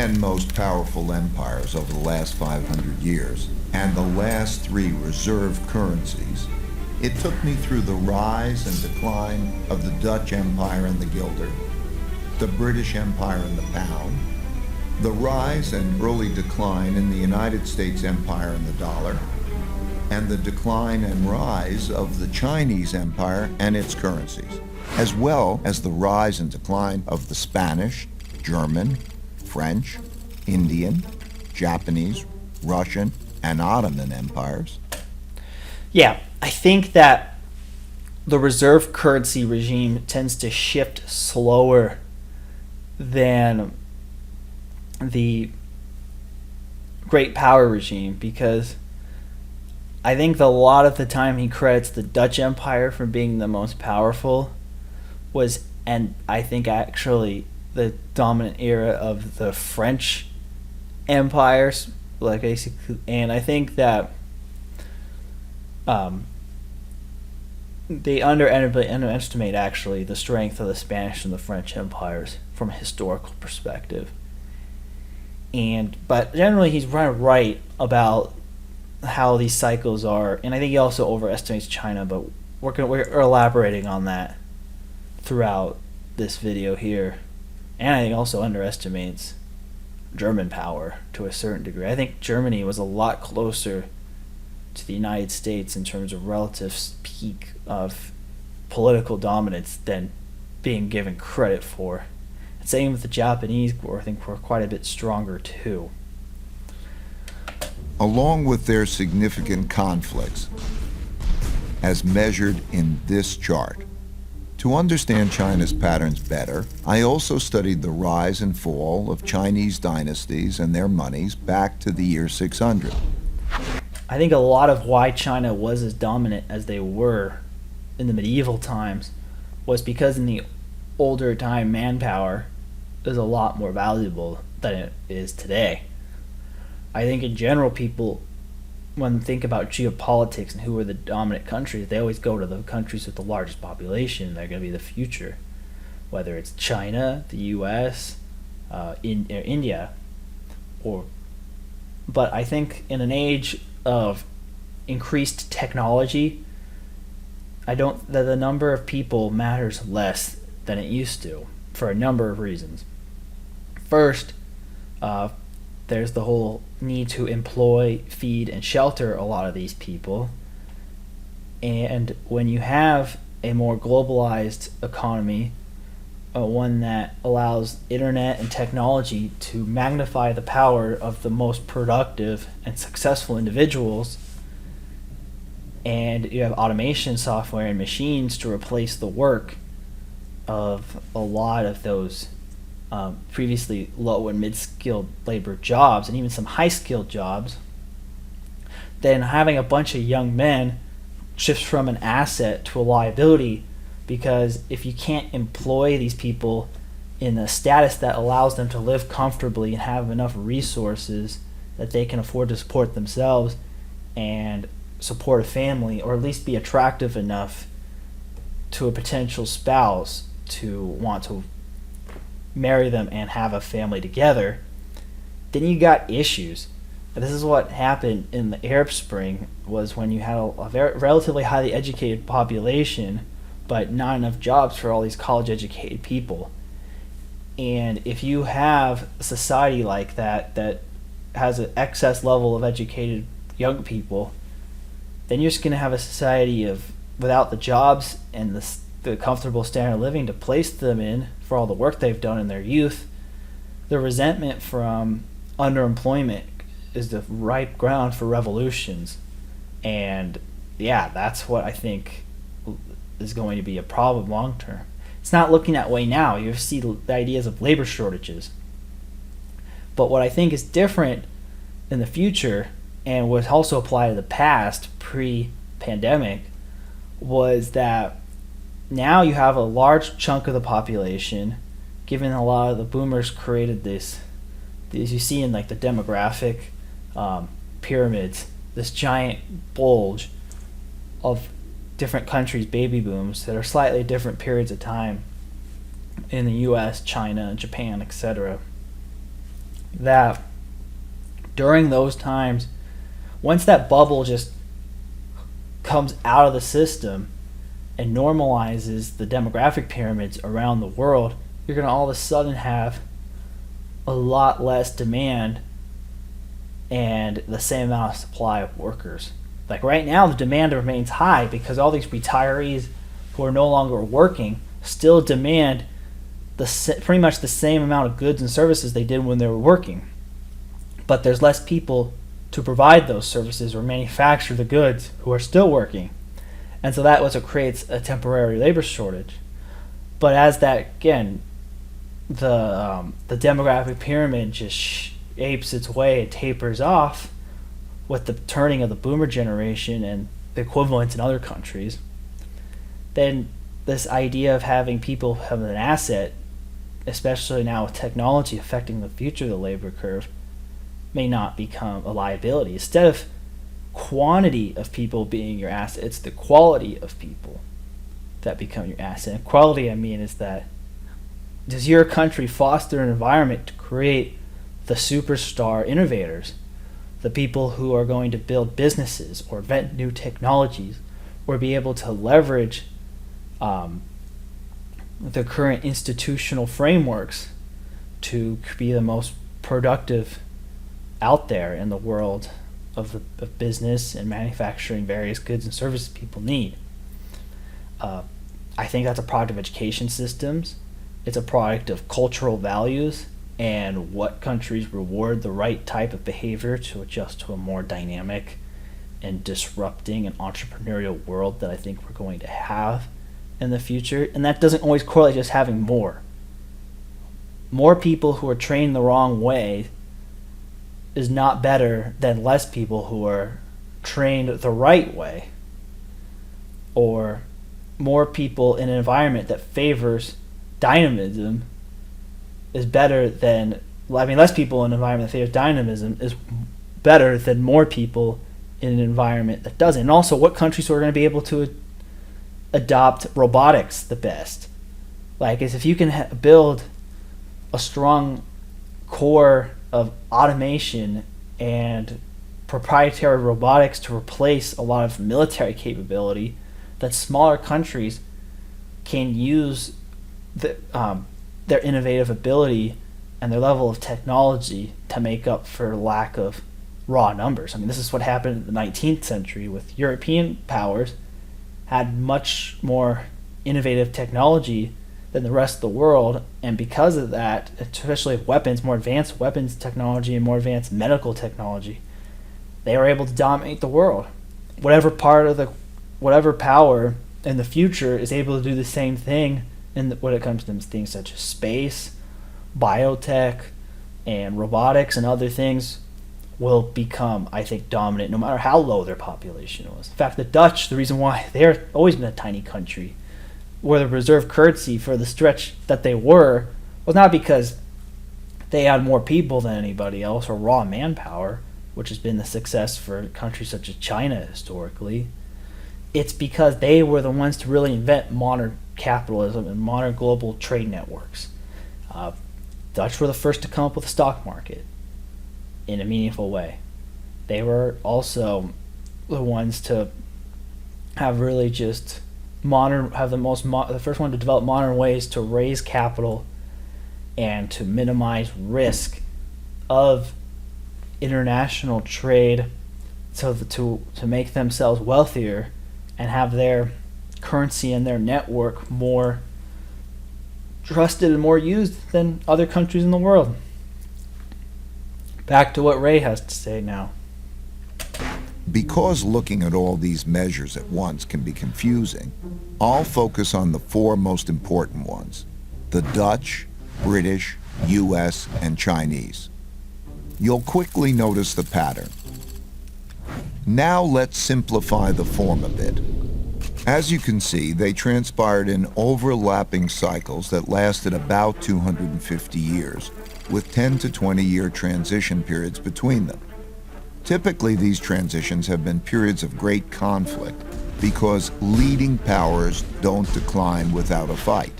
10 most powerful empires over the last 500 years and the last 3 reserve currencies, it took me through the rise and decline of the Dutch Empire and the guilder, the British Empire and the pound, the rise and early decline in the United States Empire and the dollar, and the decline and rise of the Chinese Empire and its currencies, as well as the rise and decline of the Spanish, German, French, Indian, Japanese, Russian, and Ottoman empires. Yeah, I think that the reserve currency regime tends to shift slower than the great power regime, because I think that a lot of the time he credits the Dutch Empire for being the most powerful and I think actually the dominant era of the French empires, like basically, and I think that they underestimate actually the strength of the Spanish and the French empires from a historical perspective. But generally he's right about how these cycles are, and I think he also overestimates China, but we're elaborating on that throughout this video here. And I think also underestimates German power to a certain degree. I think Germany was a lot closer to the United States in terms of relative peak of political dominance than being given credit for. And same with the Japanese, I think were quite a bit stronger too. Along with their significant conflicts, as measured in this chart. To understand China's patterns better, I also studied the rise and fall of Chinese dynasties and their monies back to the year 600. I think a lot of why China was as dominant as they were in the medieval times was because in the older time manpower is a lot more valuable than it is today. I think in general people, when they think about geopolitics and who are the dominant countries, they always go to the countries with the largest population. They're going to be the future, whether it's China, the U.S., India, but I think in an age of increased technology, that the number of people matters less than it used to for a number of reasons. First, there's the whole need to employ, feed, and shelter a lot of these people. And when you have a more globalized economy, one that allows internet and technology to magnify the power of the most productive and successful individuals, and you have automation software and machines to replace the work of a lot of those previously low and mid-skilled labor jobs, and even some high-skilled jobs, then having a bunch of young men shifts from an asset to a liability, because if you can't employ these people in a status that allows them to live comfortably and have enough resources that they can afford to support themselves and support a family, or at least be attractive enough to a potential spouse to want to marry them and have a family together, then you got issues. And this is what happened in the Arab Spring, was when you had a very relatively highly educated population but not enough jobs for all these college educated people. And if you have a society like that has an excess level of educated young people, then you're just going to have a society of without the jobs and the comfortable standard of living to place them in for all the work they've done in their youth. The resentment from underemployment is the ripe ground for revolutions. And yeah, that's what I think is going to be a problem long term. It's not looking that way now. You see the ideas of labor shortages. But what I think is different in the future, and would also apply to the past, pre-pandemic, was that now you have a large chunk of the population, given a lot of the boomers created this you see in like the demographic pyramids, this giant bulge of different countries' baby booms that are slightly different periods of time in the US, China, Japan, etc. that during those times, once that bubble just comes out of the system and normalizes the demographic pyramids around the world, you're going to all of a sudden have a lot less demand and the same amount of supply of workers. Like right now, the demand remains high because all these retirees who are no longer working still demand pretty much the same amount of goods and services they did when they were working. But there's less people to provide those services or manufacture the goods who are still working. And so that was what creates a temporary labor shortage. But as that, again, the demographic pyramid just apes its way, it tapers off with the turning of the boomer generation and the equivalents in other countries, then this idea of having people have an asset, especially now with technology affecting the future of the labor curve, may not become a liability. Instead of quantity of people being your asset, it's the quality of people that become your asset. And quality, I mean, is that does your country foster an environment to create the superstar innovators, the people who are going to build businesses or invent new technologies or be able to leverage the current institutional frameworks to be the most productive out there in the world of business and manufacturing various goods and services people need. I think that's a product of education systems. It's a product of cultural values and what countries reward the right type of behavior to adjust to a more dynamic and disrupting and entrepreneurial world that I think we're going to have in the future. And that doesn't always correlate just having more. More people who are trained the wrong way is not better than less people who are trained the right way. Or more people in an environment that favors dynamism is better than, less people in an environment that favors dynamism is better than more people in an environment that doesn't. And also, what countries are going to be able to adopt robotics the best? Like, is if you can build a strong core of automation and proprietary robotics to replace a lot of military capability, that smaller countries can use their innovative ability and their level of technology to make up for lack of raw numbers. I mean, this is what happened in the 19th century with European powers had much more innovative technology than the rest of the world, and because of that, especially weapons, more advanced weapons technology and more advanced medical technology, they were able to dominate the world. Whatever power in the future is able to do the same thing when it comes to things such as space, biotech, and robotics and other things will become, I think, dominant no matter how low their population was. In fact, the Dutch, the reason why they're always been a tiny country, were the reserve currency for the stretch that they were, was not because they had more people than anybody else or raw manpower, which has been the success for countries such as China historically. It's because they were the ones to really invent modern capitalism and modern global trade networks. Dutch were the first to come up with a stock market in a meaningful way. They were also the ones to have really just the first one to develop modern ways to raise capital and to minimize risk of international trade, so to make themselves wealthier and have their currency and their network more trusted and more used than other countries in the world. Back to what Ray has to say now. Because looking at all these measures at once can be confusing, I'll focus on the four most important ones: the Dutch, British, US, and Chinese. You'll quickly notice the pattern. Now let's simplify the form a bit. As you can see, they transpired in overlapping cycles that lasted about 250 years, with 10 to 20-year transition periods between them. Typically, these transitions have been periods of great conflict because leading powers don't decline without a fight.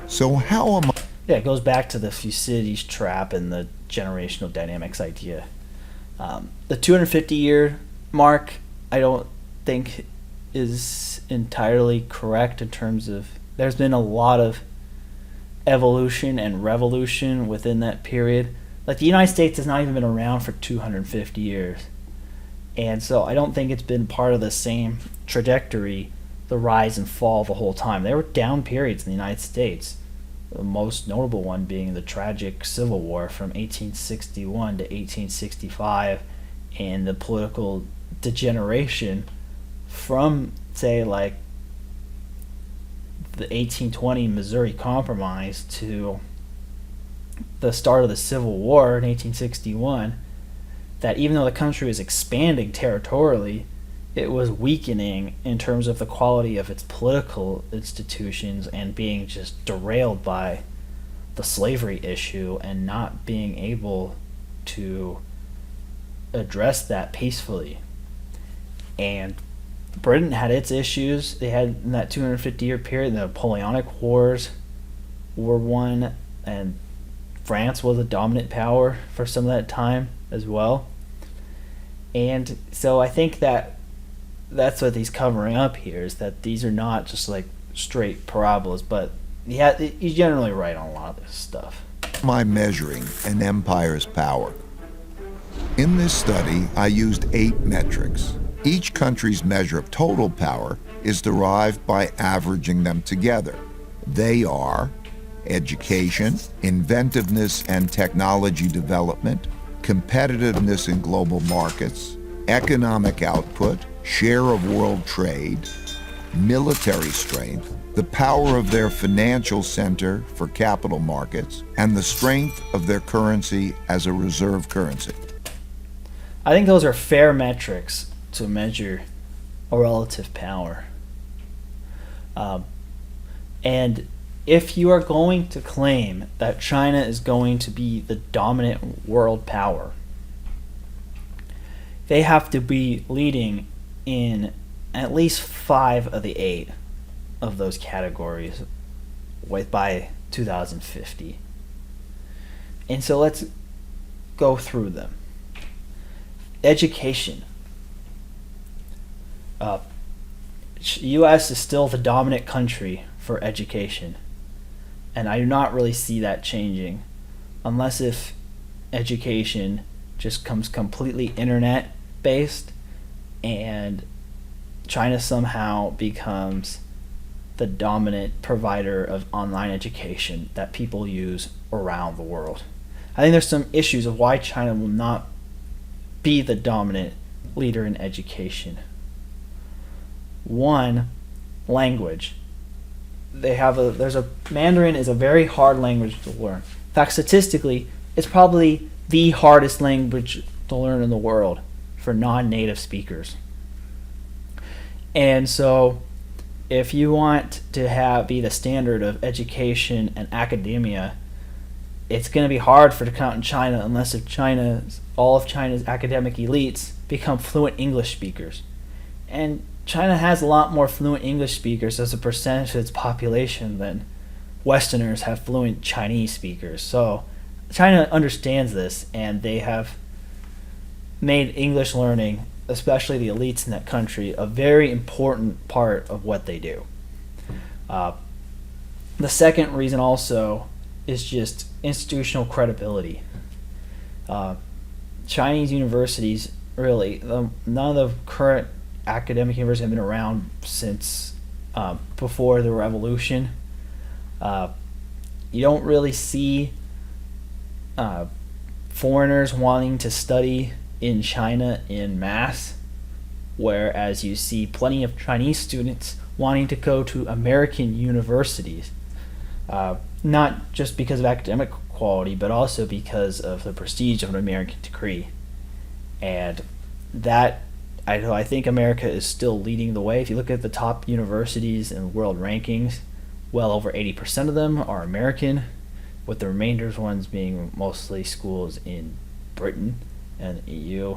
So how am I... Yeah, it goes back to the Thucydides trap and the generational dynamics idea. The 250-year mark, I don't think is entirely correct in terms of there's been a lot of evolution and revolution within that period. Like, the United States has not even been around for 250 years. And so I don't think it's been part of the same trajectory, the rise and fall the whole time. There were down periods in the United States, the most notable one being the tragic Civil War from 1861 to 1865, and the political degeneration from, say, like the 1820 Missouri Compromise to the start of the Civil War in 1861, that even though the country was expanding territorially, it was weakening in terms of the quality of its political institutions and being just derailed by the slavery issue and not being able to address that peacefully. And Britain had its issues. They had, in that 250-year period, the Napoleonic Wars were won, and France was a dominant power for some of that time as well. And so I think that that's what he's covering up here, is that these are not just like straight parabolas, but he's generally right on a lot of this stuff. My measuring an empire's power. In this study, I used 8 metrics. Each country's measure of total power is derived by averaging them together. They are education, inventiveness and technology development, competitiveness in global markets, economic output, share of world trade, military strength, the power of their financial center for capital markets, and the strength of their currency as a reserve currency. I think those are fair metrics to measure a relative power. And if you are going to claim that China is going to be the dominant world power, they have to be leading in at least 5 of the 8 of those categories by 2050. And so let's go through them. Education. U.S. is still the dominant country for education, and I do not really see that changing unless if education just comes completely internet based and China somehow becomes the dominant provider of online education that people use around the world. I think there's some issues of why China will not be the dominant leader in education. One, language. Mandarin is a very hard language to learn. In fact, statistically, it's probably the hardest language to learn in the world for non-native speakers. And so, if you want to be the standard of education and academia, it's going to be hard to count in China unless all of China's academic elites become fluent English speakers. And China has a lot more fluent English speakers as a percentage of its population than Westerners have fluent Chinese speakers. So China understands this, and they have made English learning, especially the elites in that country, a very important part of what they do. The second reason also is just institutional credibility. Chinese universities, really, none of the current academic universities have been around since before the revolution. You don't really see foreigners wanting to study in China in mass, whereas you see plenty of Chinese students wanting to go to American universities, not just because of academic quality, but also because of the prestige of an American degree. And that, I think America is still leading the way. If you look at the top universities in world rankings, well over 80% of them are American, with the remainder ones being mostly schools in Britain and the EU.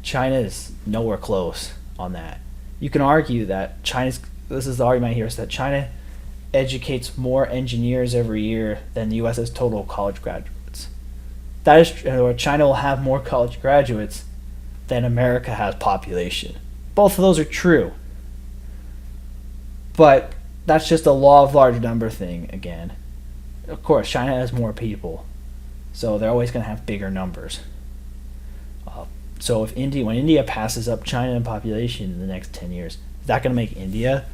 China is nowhere close on that. You can argue that this is the argument here, is that China educates more engineers every year than the U.S.'s total college graduates. That is, or China will have more college graduates than America has population. Both of those are true. But that's just a law of large number thing again. Of course, China has more people, so they're always going to have bigger numbers. So if when India passes up China in population in the next 10 years, is that going to make India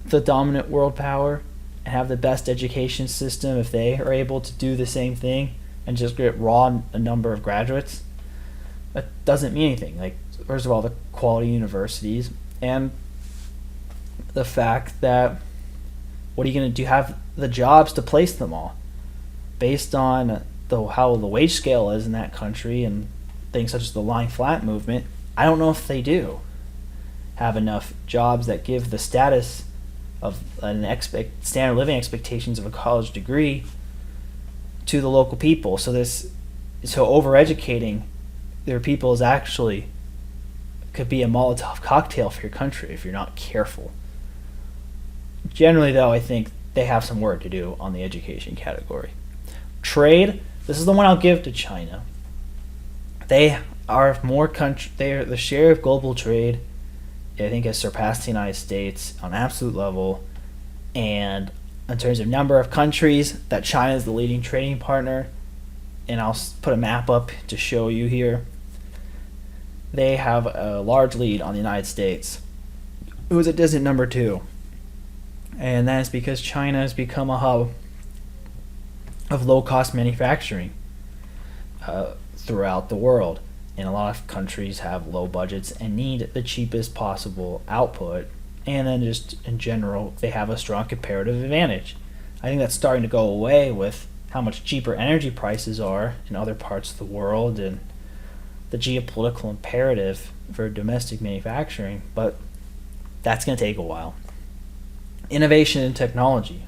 the dominant world power and have the best education system if they are able to do the same thing and just get a number of graduates? That doesn't mean anything. Like, first of all, the quality universities and the fact that what are you going to do? Have the jobs to place them all based on how the wage scale is in that country and things such as the lying flat movement. I don't know if they do have enough jobs that give the status of standard living expectations of a college degree to the local people. So overeducating their people is actually could be a Molotov cocktail for your country if you're not careful. Generally, though, I think they have some work to do on the education category. Trade, this is the one I'll give to China. They are the share of global trade, I think, has surpassed the United States on an absolute level. And in terms of number of countries, that China is the leading trading partner. And I'll put a map up to show you here. They have a large lead on the United States, who is a distant number 2. And that is because China has become a hub of low-cost manufacturing throughout the world. And a lot of countries have low budgets and need the cheapest possible output. And then just in general, they have a strong comparative advantage. I think that's starting to go away with how much cheaper energy prices are in other parts of the world and the geopolitical imperative for domestic manufacturing. But that's going to take a while. Innovation and technology.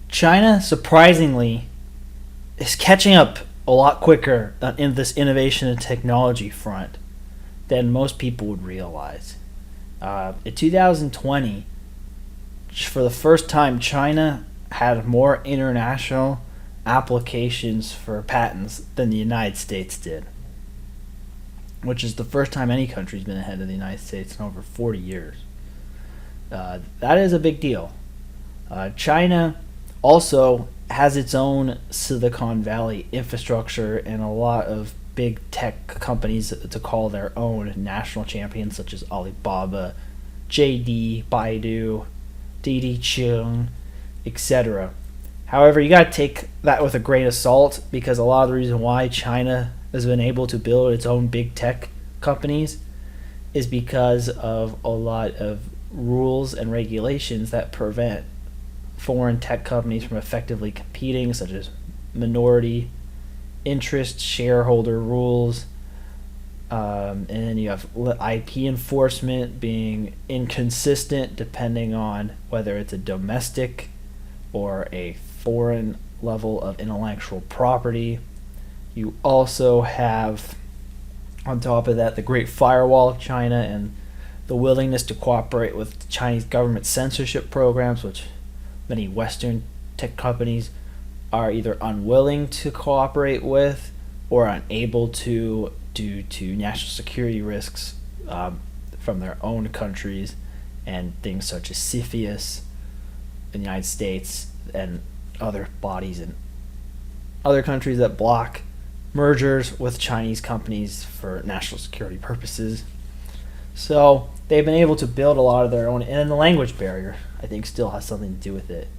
China, surprisingly, is catching up a lot quicker in this innovation and technology front than most people would realize. In 2020, for the first time, China had more international applications for patents than the United States did, which is the first time any country's been ahead of the United States in over 40 years. That is a big deal. China also has its own Silicon Valley infrastructure and a lot of big tech companies to call their own national champions, such as Alibaba, JD, Baidu, Didi Chung, etc. However, you got to take that with a grain of salt, because a lot of the reason why China has been able to build its own big tech companies is because of a lot of rules and regulations that prevent foreign tech companies from effectively competing, such as minority interest shareholder rules, and then you have IP enforcement being inconsistent depending on whether it's a domestic or a foreign level of intellectual property. You also have, on top of that, the Great Firewall of China and the willingness to cooperate with Chinese government censorship programs, which many Western tech companies are either unwilling to cooperate with or unable to due to national security risks from their own countries, and things such as CFIUS in the United States and other bodies in other countries that block mergers with Chinese companies for national security purposes. So they've been able to build a lot of their own, and then the language barrier, I think, still has something to do with it.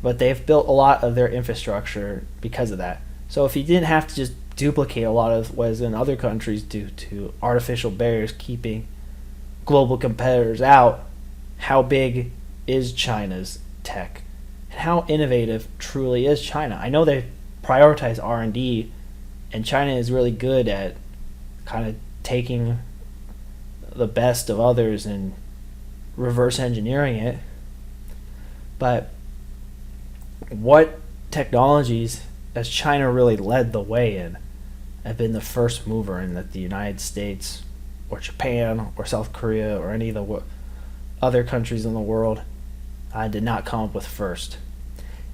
But they've built a lot of their infrastructure because of that. So if you didn't have to just duplicate a lot of what is in other countries due to artificial barriers keeping global competitors out, how big is China's tech? And how innovative truly is China? I know they prioritize R&D, and China is really good at kind of taking the best of others and reverse engineering it. But what technologies has China really led the way in, have been the first mover in, that the United States or Japan or South Korea or any of the other countries in the world did not come up with first?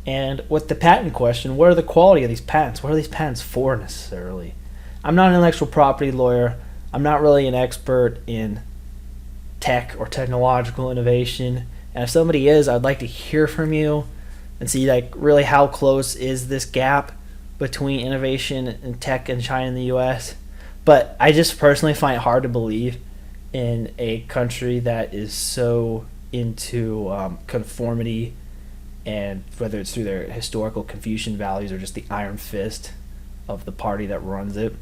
And with the patent question, what are the quality of these patents? What are these patents for necessarily? I'm not an intellectual property lawyer. I'm not really an expert in tech or technological innovation. And if somebody is, I'd like to hear from you and see like really how close is this gap between innovation and tech in China and the US. But I just personally find it hard to believe in a country that is so into conformity, and whether it's through their historical Confucian values or just the iron fist of the party that runs it,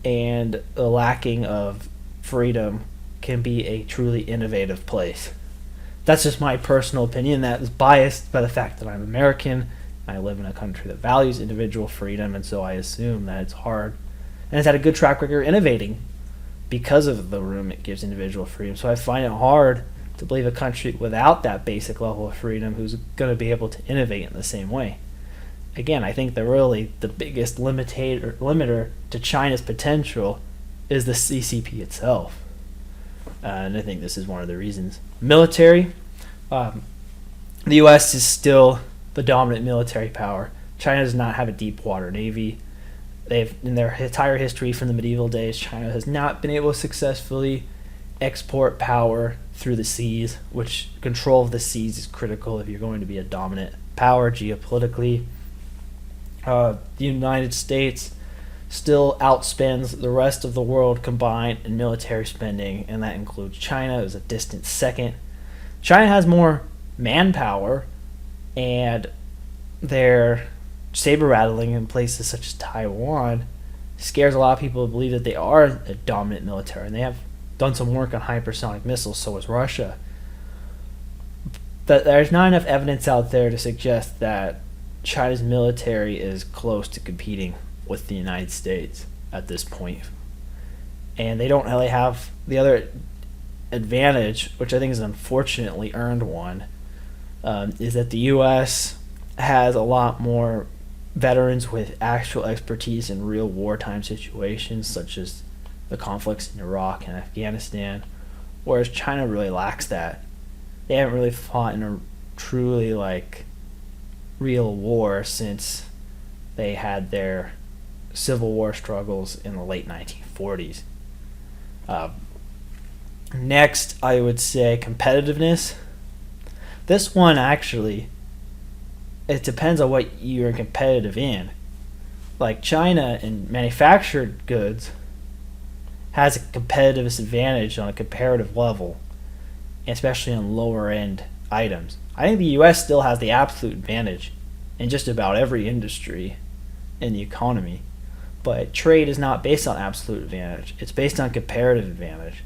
and the lacking of freedom can be a truly innovative place. That's just my personal opinion that is biased by the fact that I'm American. I live in a country that values individual freedom, and so I assume that it's hard. And it's had a good track record innovating because of the room it gives individual freedom. So I find it hard to believe a country without that basic level of freedom who's going to be able to innovate in the same way. Again, I think that really the biggest limiter to China's potential is the CCP itself. And I think this is one of the reasons. Military, the U.S. is still the dominant military power. China does not have a deep water navy. They've, in their entire history from the medieval days, China has not been able to successfully export power through the seas, which control of the seas is critical if you're going to be a dominant power geopolitically. The United States still outspends the rest of the world combined in military spending, and that includes China as a distant second. China has more manpower, and their saber rattling in places such as Taiwan scares a lot of people to believe that they are a dominant military, and they have done some work on hypersonic missiles, so has Russia. But there's not enough evidence out there to suggest that China's military is close to competing with the United States at this point. And they don't really have the other advantage, which I think is an unfortunately earned one, is that the U.S. has a lot more veterans with actual expertise in real wartime situations, such as the conflicts in Iraq and Afghanistan, whereas China really lacks that. They haven't really fought in a truly real war since they had their civil war struggles in the late 1940s. Next, I would say competitiveness. This one actually, it depends on what you're competitive in. Like China in manufactured goods has a competitive advantage on a comparative level, especially on lower end items. I think the U.S. still has the absolute advantage in just about every industry in the economy, but trade is not based on absolute advantage. It's based on comparative advantage.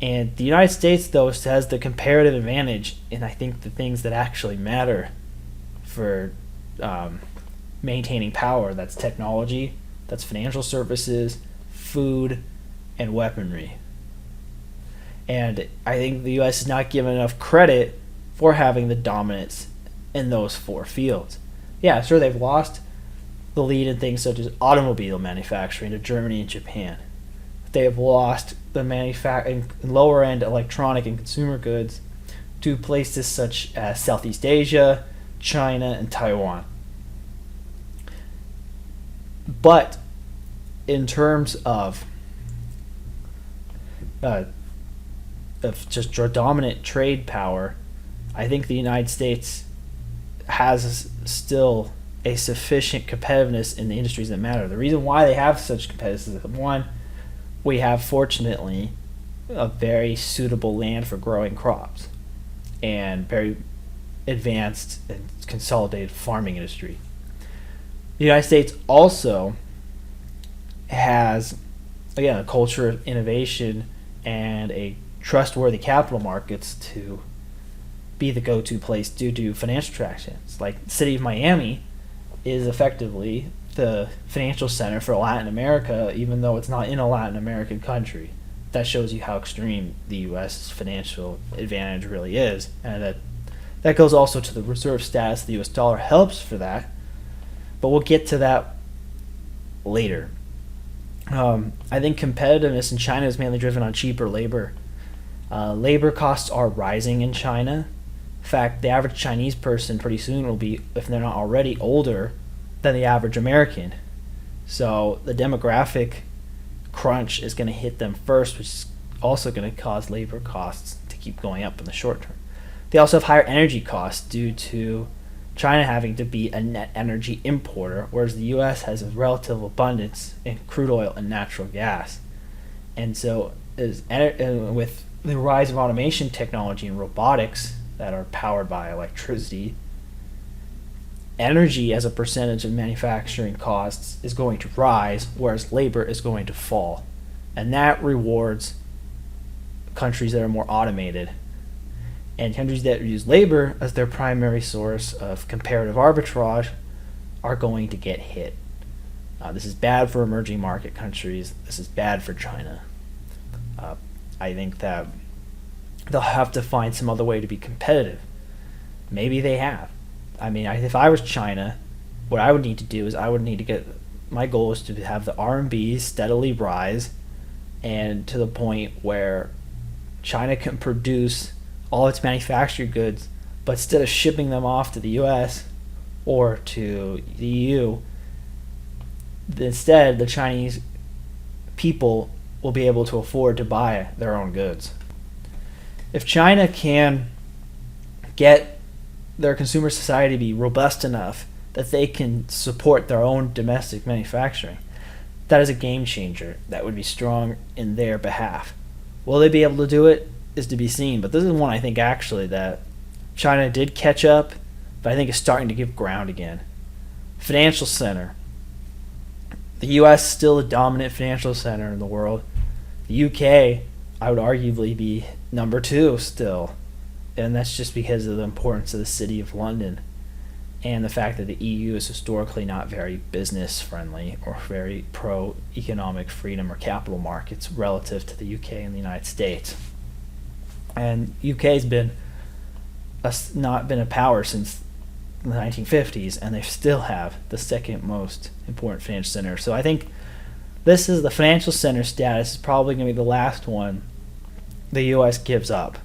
And the United States, though, has the comparative advantage in, I think, the things that actually matter for maintaining power. That's technology, that's financial services, food, and weaponry. And I think the U.S. is not given enough credit for having the dominance in those four fields. Yeah, sure, they've lost the lead in things such as automobile manufacturing to Germany and Japan. They have lost the lower-end electronic and consumer goods to places such as Southeast Asia, China, and Taiwan. But in terms of just dominant trade power, I think the United States has still a sufficient competitiveness in the industries that matter. The reason why they have such competitiveness is, one, we have, fortunately, a very suitable land for growing crops and very advanced and consolidated farming industry. The United States also has, again, a culture of innovation and a trustworthy capital markets to be the go-to place due to financial transactions. Like the city of Miami is effectively the financial center for Latin America, even though it's not in a Latin American country. That shows you how extreme the U.S.'s financial advantage really is, and that goes also to the reserve status. The U.S. dollar helps for that, but we'll get to that later. I think competitiveness in China is mainly driven on cheaper labor. Labor costs are rising in China, In fact, the average Chinese person pretty soon will be, if they're not already, older than the average American. So the demographic crunch is going to hit them first, which is also going to cause labor costs to keep going up in the short term. They also have higher energy costs due to China having to be a net energy importer, whereas the U.S. has a relative abundance in crude oil and natural gas. And so with the rise of automation technology and robotics that are powered by electricity, energy as a percentage of manufacturing costs is going to rise, whereas labor is going to fall. And that rewards countries that are more automated. And countries that use labor as their primary source of comparative arbitrage are going to get hit. This is bad for emerging market countries. This is bad for China. I think that they'll have to find some other way to be competitive. Maybe they have. I mean, if I was China, what I would need to do is I would need to get, my goal is to have the RMB steadily rise, and to the point where China can produce all its manufactured goods, but instead of shipping them off to the US or to the EU, instead the Chinese people will be able to afford to buy their own goods. If China can get their consumer society to be robust enough that they can support their own domestic manufacturing, that is a game changer that would be strong in their behalf. Will they be able to do it is to be seen, but this is one I think actually that China did catch up, but I think is starting to give ground again. Financial center. The US is still a dominant financial center in the world. The UK, I would arguably be number 2 still. And that's just because of the importance of the city of London and the fact that the EU is historically not very business friendly or very pro economic freedom or capital markets relative to the UK and the United States. And UK has been not been a power since the 1950s, and they still have the second most important financial center. So I think this is the financial center status is probably going to be the last one the U.S. gives up,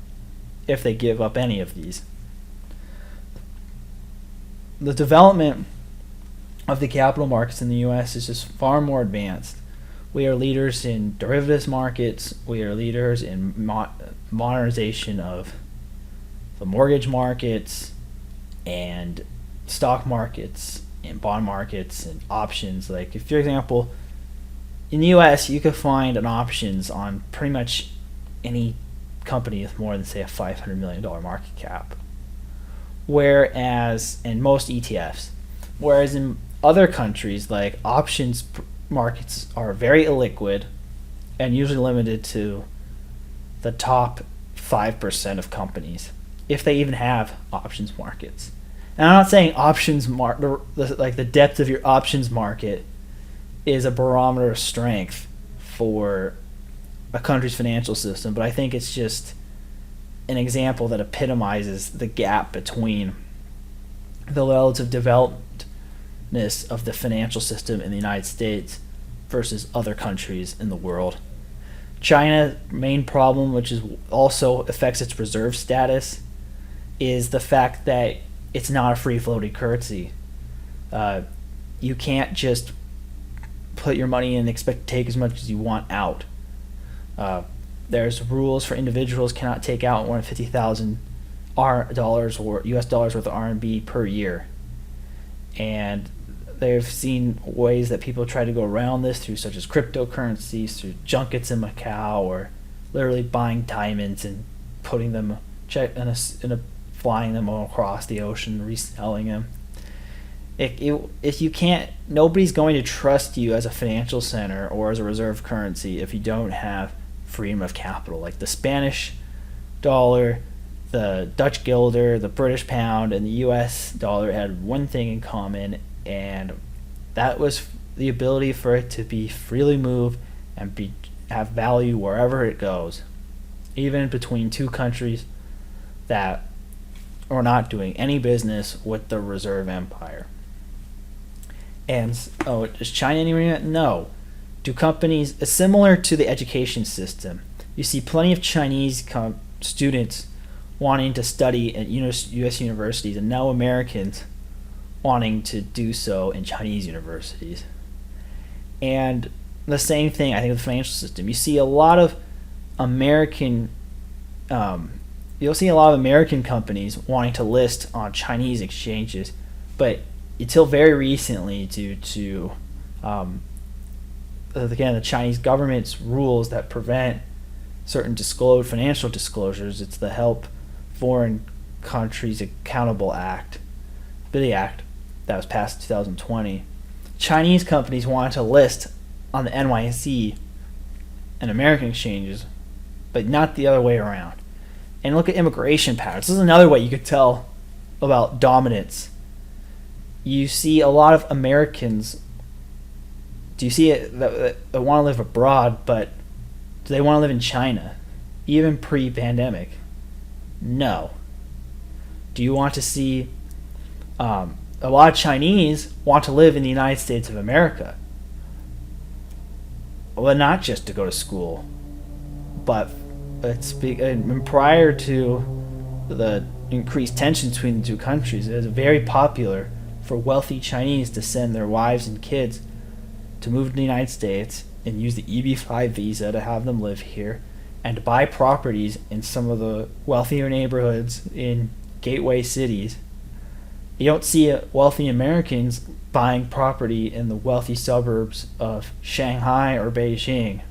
if they give up any of these. The development of the capital markets in the U.S. is just far more advanced. We are leaders in derivatives markets. We are leaders in modernization of the mortgage markets and stock markets and bond markets and options. Like, if, for example, in the U.S., you could find an options on pretty much any company with more than, say, a $500 million market cap. Whereas in most ETFs, whereas in other countries, like, options markets are very illiquid and usually limited to the top 5% of companies, if they even have options markets. And I'm not saying options like the depth of your options market is a barometer of strength for a country's financial system, but I think it's just an example that epitomizes the gap between the relative developedness of the financial system in the United States versus other countries in the world. China's main problem, which is also affects its reserve status, is the fact that it's not a free-floating currency. You can't just put your money in and expect to take as much as you want out. There's rules for individuals cannot take out more than $50,000 or US dollars worth of RMB per year. And they've seen ways that people try to go around this through such as cryptocurrencies, through junkets in Macau, or literally buying diamonds and putting them flying them all across the ocean, reselling them. If you can't, nobody's going to trust you as a financial center or as a reserve currency if you don't have freedom of capital. Like the Spanish dollar, the Dutch guilder, the British pound, and the US dollar had one thing in common, and that was the ability for it to be freely move and have value wherever it goes, even between two countries that are not doing any business with the reserve empire. And is China anywhere? No. Do companies, similar to the education system, you see plenty of Chinese students wanting to study at U.S. universities and no Americans wanting to do so in Chinese universities. And the same thing, I think, with the financial system. You see a lot of American, you'll see a lot of American companies wanting to list on Chinese exchanges, but until very recently, due to again the Chinese government's rules that prevent certain financial disclosures, it's the Help Foreign Countries Accountable Act, the Act that was passed in 2020. Chinese companies wanted to list on the NYSE and American exchanges, but not the other way around. And look at immigration patterns. This is another way you could tell about dominance. You see a lot of Americans, do you see it that want to live abroad, but do they want to live in China, even pre-pandemic? No. Do you want to see a lot of Chinese want to live in the United States of America? Well, not just to go to school, but prior to the increased tension between the two countries, it was very popular for wealthy Chinese to send their wives and kids to move to the United States and use the EB-5 visa to have them live here and to buy properties in some of the wealthier neighborhoods in gateway cities. You don't see wealthy Americans buying property in the wealthy suburbs of Shanghai or Beijing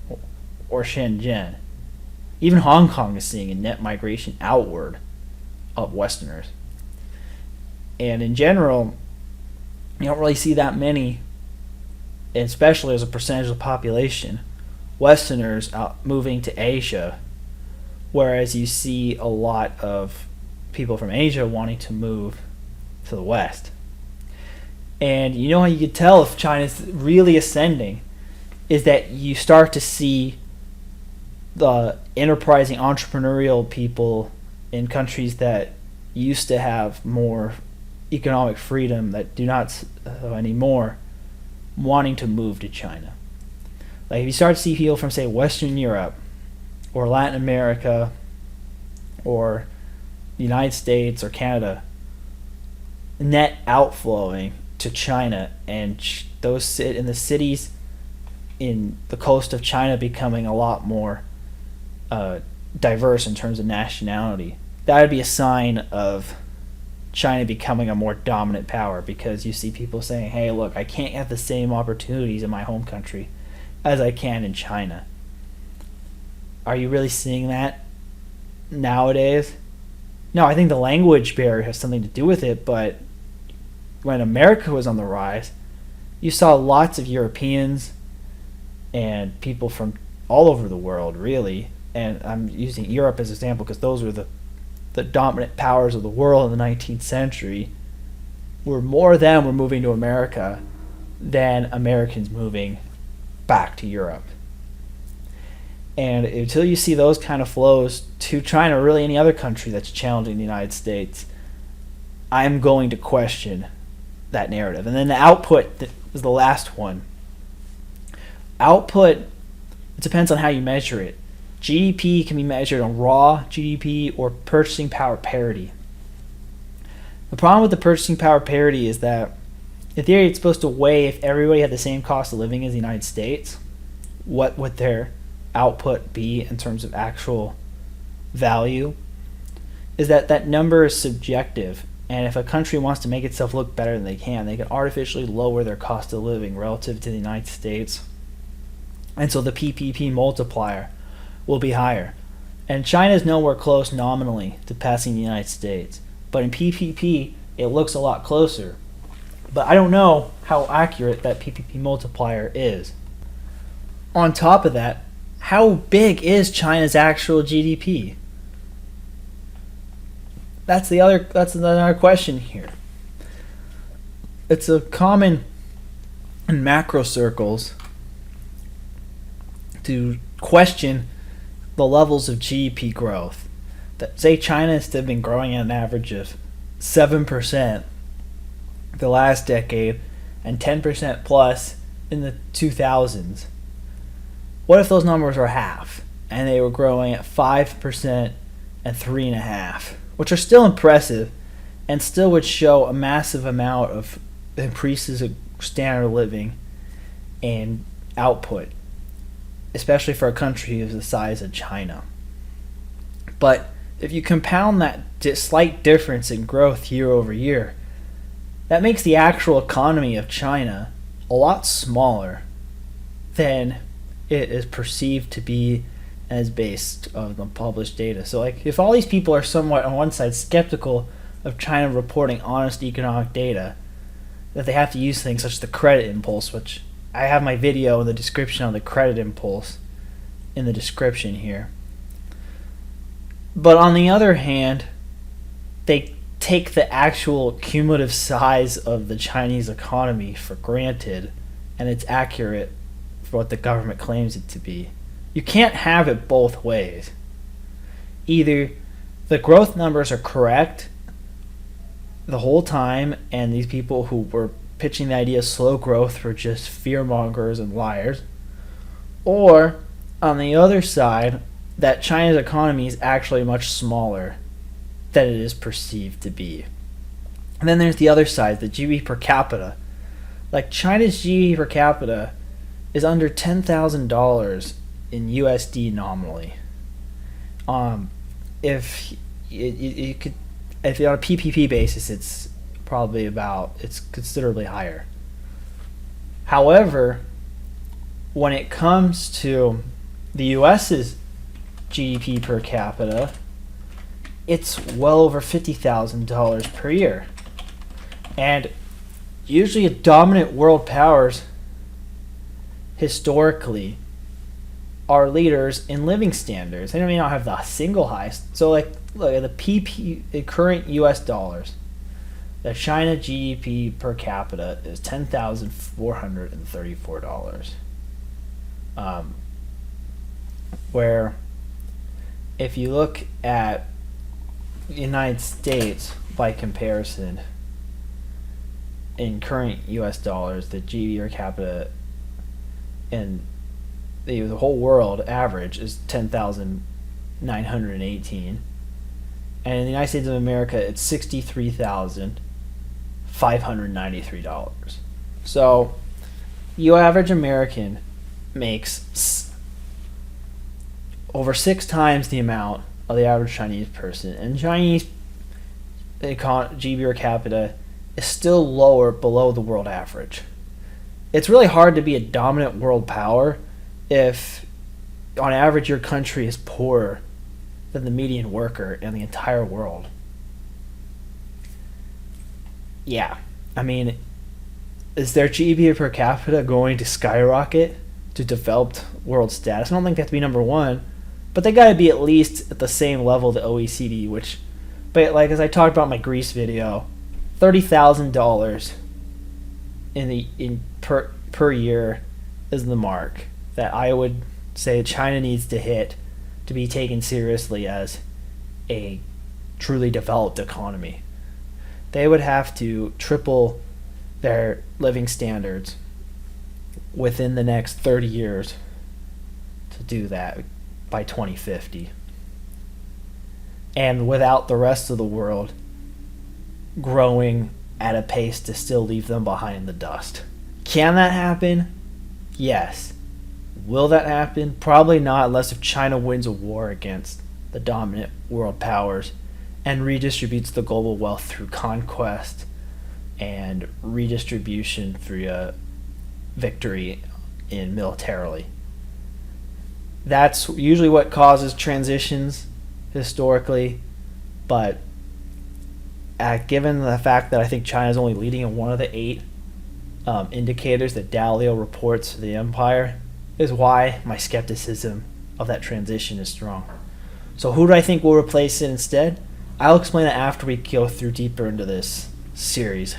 or Shenzhen. Even Hong Kong is seeing a net migration outward of Westerners. And in general, you don't really see that many, especially as a percentage of the population, Westerners out moving to Asia, whereas you see a lot of people from Asia wanting to move to the West. And you know how you could tell if China's really ascending is that you start to see the enterprising entrepreneurial people in countries that used to have more economic freedom that do not anymore wanting to move to China. Like if you start to see people from, say, Western Europe or Latin America or the United States or Canada net outflowing to China, and those sit in the cities in the coast of China becoming a lot more diverse in terms of nationality, that would be a sign of China becoming a more dominant power, because you see people saying, hey, look, I can't have the same opportunities in my home country as I can in China. Are you really seeing that nowadays? No, I think the language barrier has something to do with it, but when America was on the rise, you saw lots of Europeans and people from all over the world, really, and I'm using Europe as an example because those were the dominant powers of the world in the 19th century, were more of them were moving to America than Americans moving back to Europe. And until you see those kind of flows to China or really any other country that's challenging the United States, I'm going to question that narrative. And then the output is the last one. Output, it depends on how you measure it. GDP can be measured on raw GDP or purchasing power parity. The problem with the purchasing power parity is that in theory it's supposed to weigh if everybody had the same cost of living as the United States, what would their output be in terms of actual value, is that number is subjective, and if a country wants to make itself look better than they can artificially lower their cost of living relative to the United States, and so the PPP multiplier will be higher. And China is nowhere close nominally to passing the United States, but in PPP it looks a lot closer. But I don't know how accurate that PPP multiplier is. On top of that, how big is China's actual GDP? That's another question here. It's a common in macro circles to question the levels of GDP growth. That say China has been growing at an average of 7% the last decade and 10% plus in the 2000s. What if those numbers were half and they were growing at 5% and 3.5, which are still impressive and still would show a massive amount of increases of standard of living and output, especially for a country of the size of China. But if you compound that slight difference in growth year over year, that makes the actual economy of China a lot smaller than it is perceived to be as based on the published data. So like, if all these people are somewhat on one side skeptical of China reporting honest economic data, that they have to use things such as the credit impulse, which I have my video in the description on the credit impulse in the description here. But on the other hand, they take the actual cumulative size of the Chinese economy for granted, and it's accurate for what the government claims it to be. You can't have it both ways. Either the growth numbers are correct the whole time, and these people who were pitching the idea of slow growth were just fearmongers and liars, or on the other side, that China's economy is actually much smaller than it is perceived to be. And then there's the other side, the GDP per capita. Like, China's GDP per capita is under $10,000 in USD nominally. If you're on a PPP basis, it's considerably higher. However, when it comes to the US's GDP per capita, it's well over $50,000 per year. And usually dominant world powers historically are leaders in living standards. They may not have the single highest. So like, look at the current US dollars. The China GDP per capita is $10,434. Where if you look at the United States by comparison, in current US dollars, the GDP per capita in the whole world average is 10,918, and in the United States of America it's $63,593. So your average American makes over 6 times the amount of the average Chinese person, and Chinese GDP per capita is still lower below the world average. It's really hard to be a dominant world power if on average your country is poorer than the median worker in the entire world. Yeah, I mean, is their GDP per capita going to skyrocket to developed world status? I don't think they have to be number one, but they got to be at least at the same level the OECD, which, but like as I talked about in my Greece video, $30,000 per year is the mark that I would say China needs to hit to be taken seriously as a truly developed economy. They would have to triple their living standards within the next 30 years to do that by 2050. And without the rest of the world growing at a pace to still leave them behind in the dust. Can that happen? Yes. Will that happen? Probably not, unless if China wins a war against the dominant world powers and redistributes the global wealth through conquest and redistribution through victory in militarily. That's usually what causes transitions historically, but given the fact that I think China is only leading in one of the 8 indicators that Dalio reports to the empire, is why my skepticism of that transition is strong. So who do I think will replace it instead? I'll explain it after we go through deeper into this series.